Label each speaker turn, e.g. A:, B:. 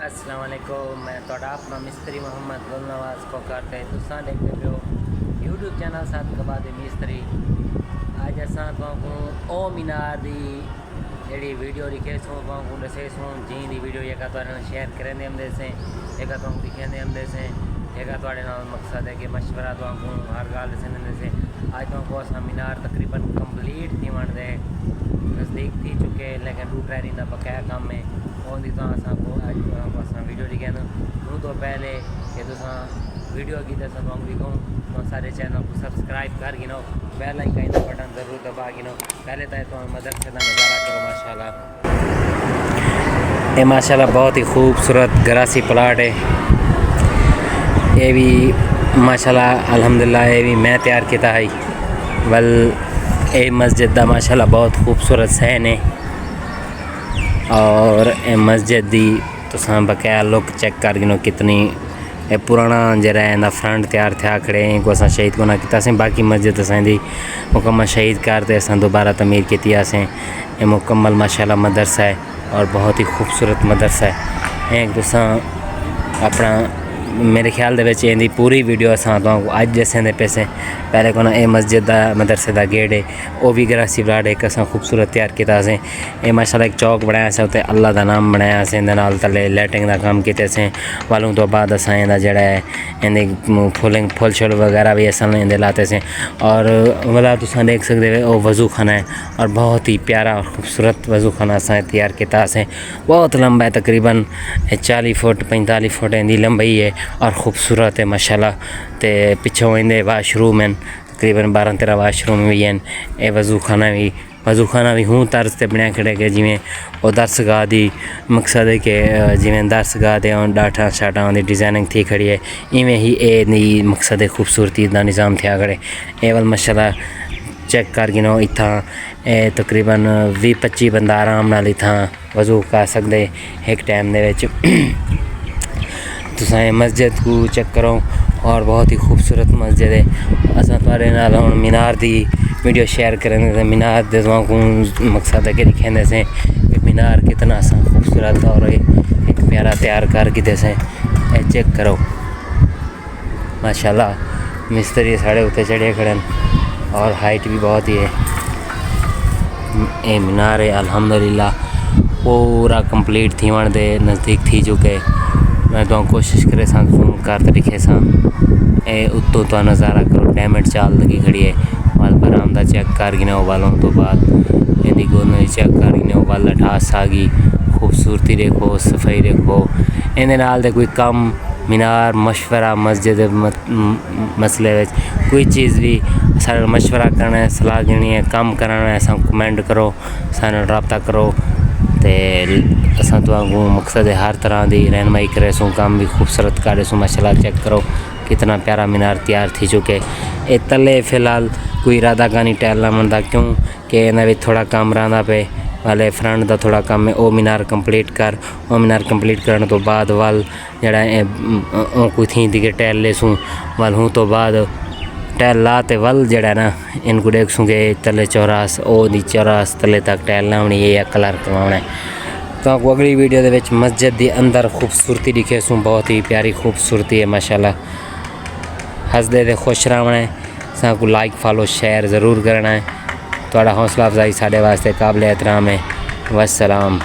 A: अस्सलाम वालेकुम। मैं थोड़ा अपना मिस्त्री मोहम्मद गुलनवाज को करते तुसा देखते पे हो यूट्यूब चैनल साथ कबाद मिस्त्री। आज असा तो ओ मीनार दी जी वीडियो दिखे सो को दसे सो जी दी वीडियो एक शेयर करेंगे हम से एक दिखेंगे हम से एक मकसद है कि मशवरा तो हर गाल दसेंदे से आज तो असा मीनार तकरीबन कंप्लीट थी वन दे नज़दीक थी चुके लेकिन टू ट्रैनिंग का बकाया काम है ओंदी तो को आज अस वीडियो दिखे तो पहले कि तुसा वीडियो की दसा तो दिखाऊँ तो सारे चैनल को सब्सक्राइब कर गिनो बेल आइकन का बटन ज़रूर दबा गिनो। पहले तो मदरसे का नज़ारा करो माशाल्लाह। ये माशाल्लाह बहुत ही खूबसूरत गरासी प्लाट है। ये भी माशाल्लाह अल्हम्दुलिल्लाह ये भी मैं तैयार किया है। वल ये मस्जिद का माशाल्लाह बहुत खूबसूरत सहन है और ये मस्जिद दी तुसा बकाया लुक चेक कर गिनो कितनी पुराना जरा फ्रंट तैयार थे खड़े को अस शहीद को ना किया। बाकी मस्जिद असें मुकम्मल शहीद करते अस दोबारा तमीर की ये मुकम्मल माशाल्लाह मदरसा है और बहुत ही खूबसूरत मदरसा है। तुसा अपना मेरे ख्याल दे पूरी वीडियो अस तो अज दसें पैसे पहले को ना ये मस्जिद का मदरसे का गेट है वह भी गरासी प्लाट एक अस खूबसूरत तैयार किया। ये माशाल्लाह एक चौक बनाया से उत्ते अल्लाह का नाम बनाया से तले लाइटिंग का काम किए से वालों तो बाद अस जड़ा है इन फुल शुल वगैरह भी अस लाते से और वाला तुस देख सकते हो वज़ू खाना है और बहुत ही प्यारा और खूबसूरत वज़ू खाना अस तैयार किया। बहुत लंबा है तकरीबन 40 फुट 45 फुट इनकी लंबाई है और खूबसूरत है माशाल्लाह। तो पिछों इन्हें वाशरूम हैं तकरीबन 12-13 वाशरूम भी हैं। ये वज़ू खाना भी हूँ तर्ज से बनया खड़े के जिमें वो दरसगाह की मकसद है कि जिमें दरसगाह के डाटा शाटा की डिज़ाइनिंग थी खड़ी है इवें ही ये नहीं मकसद है खूबसूरती का निज़ाम थे खड़े। ये वाल माशाल्लाह चेक कर गिनो इतना तकरीबन 20-25 बंदा आराम नाल इतना वज़ू कर सकते एक टाइम दे तुसा मस्जिद को चेक करो और बहुत ही खूबसूरत मस्जिद है। अस थोड़े नाल हुण मीनार की वीडियो शेयर करेंगे। मीनार दे को मकसद है कि दिखेंदे से कि मीनार कितना असा खूबसूरत और एक प्यारा तैयार कर के से चेक करो माशाल्लाह। मिस्त्री साढ़े उत्ते चढ़े खड़े और हाइट भी बहुत ही है। ये मीनार है अल्हम्दुलिल्लाह पूरा कंप्लीट थी वन दे नज़दीक थी चुके। मैं तो कोशिश करे जूम कर दिखे उत्तों तो नज़ारा करो डैमेज चाल लगी खड़ी है वाल बरामदा चेक कर गिने वालों तो बाद यदि गोनो चेक कर गिने वाल ठास आ गई खूबसूरती देखो सफाई देखो इन दे कोई कम मीनार मशवरा मस्जिद मसले कोई चीज़ भी सारे मशवरा करना है सलाह देनी है काम कराना है असा कमेंट करो सारे रब्ता करो तो अस तो मकसद है हर तरह की रहनमाई करे सो काम भी खूबसूरत करे सो माशाल्लाह। चेक करो कितना प्यारा मीनार तैयार थी चुके। ये तले फिलहाल कोई इरादा का नहीं टहलना मनता क्यों कि इन्हें थोड़ा काम रहा पे वाले फ्रंट का थोड़ा काम है वो मीनार कंप्लीट कर वो मीनार कंप्लीट करने तो बाद वाल जड़ा कोई थी दिखे टहल ले सूँ वाल हूँ तो बाद टहल ला तो वल जड़ा ना इनको देख सूँगे तले चौरास ओ दी चौरास तले तक टहलना होनी ये कलर करवाना है। तो अगली वीडियो के मस्जिद के अंदर खूबसूरती दिखे सूँ बहुत ही प्यारी खूबसूरती है माशाल्लाह। हंसदे तो खुश रहना है को लाइक फॉलो शेयर ज़रूर करना है। थोड़ा हौसला अफजाई साढ़े वास्ते काबिल एहतराम है। वस्सलाम।